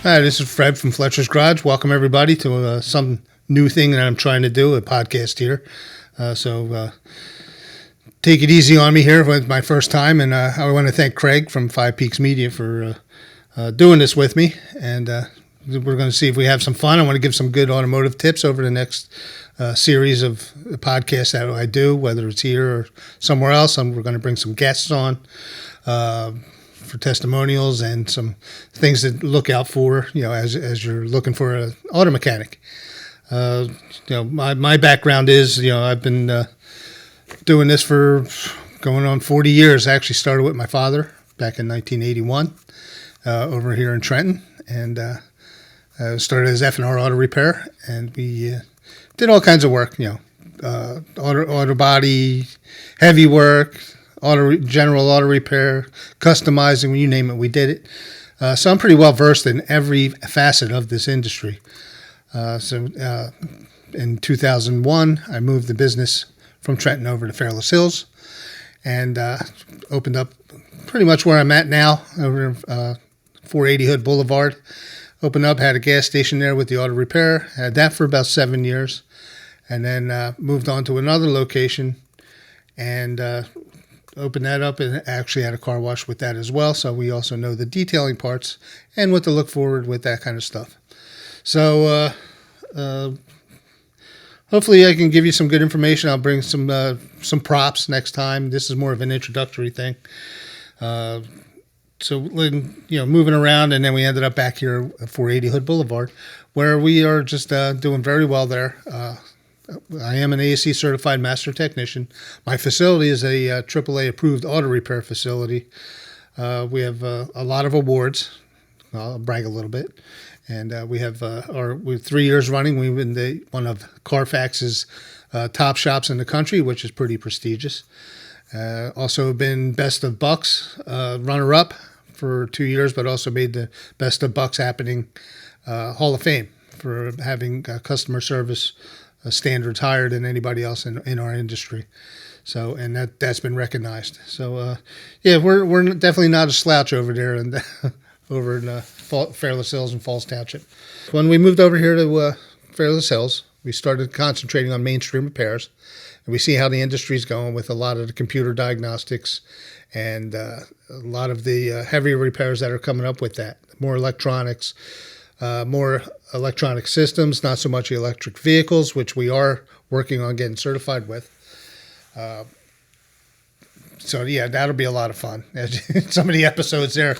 Hi, this is Fred from Fletcher's Garage. Welcome everybody to some new thing that I'm trying to do, a podcast here. So take it easy on me here with my first time, and I want to thank Craig from Five Peaks Media for doing this with me. And we're going to see if we have some fun. I want to give some good automotive tips over the next series of podcasts that I do, whether it's here or somewhere else. We're going to bring some guests on for testimonials and some things to look out for, as you're looking for an auto mechanic. My background is, I've been doing this for going on 40 years. I actually started with my father back in 1981 over here in Trenton, and started as F&R Auto Repair, and we did all kinds of work, auto body, heavy work, general auto repair, customizing, you name it, we did it. So I'm pretty well versed in every facet of this industry. In 2001, I moved the business from Trenton over to Fairless Hills, and opened up pretty much where I'm at now, over 480 Hood Boulevard. Opened up, had a gas station there with the auto repair, had that for about 7 years, and then moved on to another location and opened that up, and actually had a car wash with that as well. So we also know the detailing parts and what to look forward with that kind of stuff. So hopefully I can give you some good information. I'll bring some props next time. This is more of an introductory thing. So moving around, and then we ended up back here at 480 Hood Boulevard, where we are just doing very well there. I am an ASE certified master technician. My facility is a AAA approved auto repair facility. We have a lot of awards. I'll brag a little bit. And we have we're 3 years running. We've been one of Carfax's top shops in the country, which is pretty prestigious. Also been Best of Bucks runner-up for 2 years, but also made the Best of Bucks Happening Hall of Fame for having customer service standards higher than anybody else in our industry. So, and that's been recognized. So, we're definitely not a slouch over there and over in Fairless Hills and Falls Township. When we moved over here to Fairless Hills, we started concentrating on mainstream repairs. And we see how the industry's going with a lot of the computer diagnostics and a lot of the heavy repairs that are coming up with that. More electronics, more electronic systems, not so much electric vehicles, which we are working on getting certified with. So, that'll be a lot of fun. Some of the episodes there,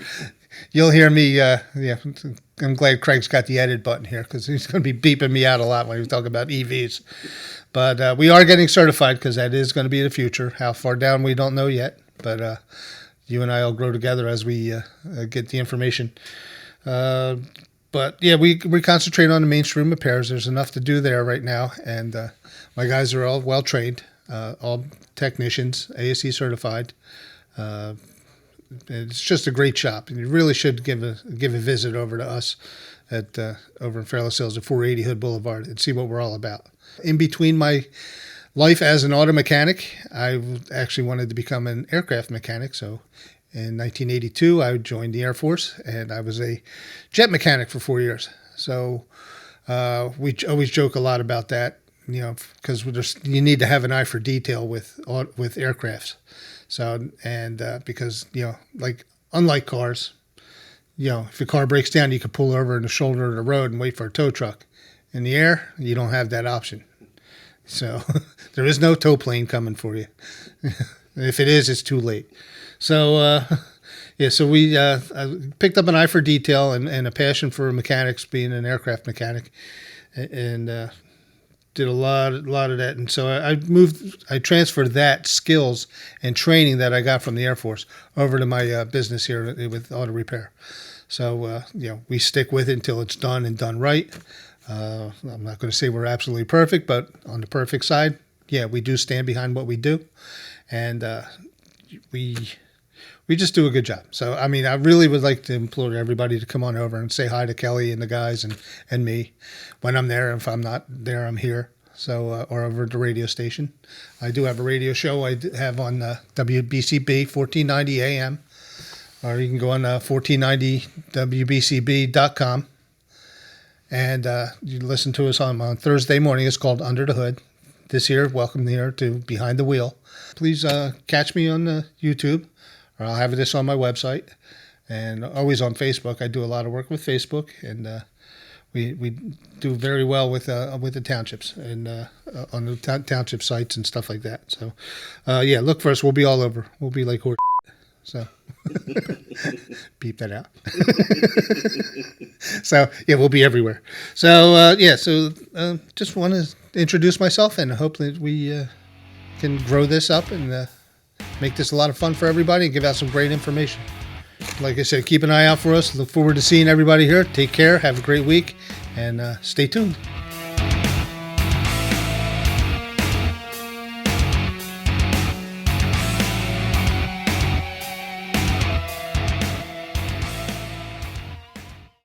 you'll hear me, I'm glad Craig's got the edit button here because he's going to be beeping me out a lot when we talk about EVs. But we are getting certified because that is going to be the future. How far down, we don't know yet. But you and I will grow together as we get the information. We concentrate on the mainstream repairs. There's enough to do there right now. And my guys are all well-trained, all technicians, ASE certified. It's just a great shop, and you really should give a visit over to us at over in Fairless Hills at 480 Hood Boulevard and see what we're all about. In between my life as an auto mechanic, I actually wanted to become an aircraft mechanic. So in 1982, I joined the Air Force, and I was a jet mechanic for 4 years. So we always joke a lot about that, because you need to have an eye for detail with aircrafts. So, and because, unlike cars, if your car breaks down, you can pull over in the shoulder of the road and wait for a tow truck. In the air, you don't have that option. So there is no tow plane coming for you. If it is, it's too late. So, so we picked up an eye for detail and a passion for mechanics, being an aircraft mechanic, and did a lot of that. And so I transferred that skills and training that I got from the Air Force over to my business here with auto repair. So, we stick with it until it's done and done right. I'm not going to say we're absolutely perfect, but on the perfect side, we do stand behind what we do. And we just do a good job. So, I really would like to implore everybody to come on over and say hi to Kelly and the guys and me when I'm there. If I'm not there, I'm here. So, or over at the radio station. I do have a radio show I have on WBCB 1490 AM, or you can go on 1490WBCB.com And you listen to us on Thursday morning. It's called Under the Hood. This year, welcome here to Behind the Wheel. Please catch me on YouTube, or I'll have this on my website, and always on Facebook. I do a lot of work with Facebook, and we do very well with the townships and on the township sites and stuff like that. So, look for us. We'll be all over. We'll be like horse. So, beep that out. So, we'll be everywhere. So, just want to introduce myself, and hope that we can grow this up and make this a lot of fun for everybody and give out some great information. Like I said, keep an eye out for us. Look forward to seeing everybody here. Take care. Have a great week, and stay tuned.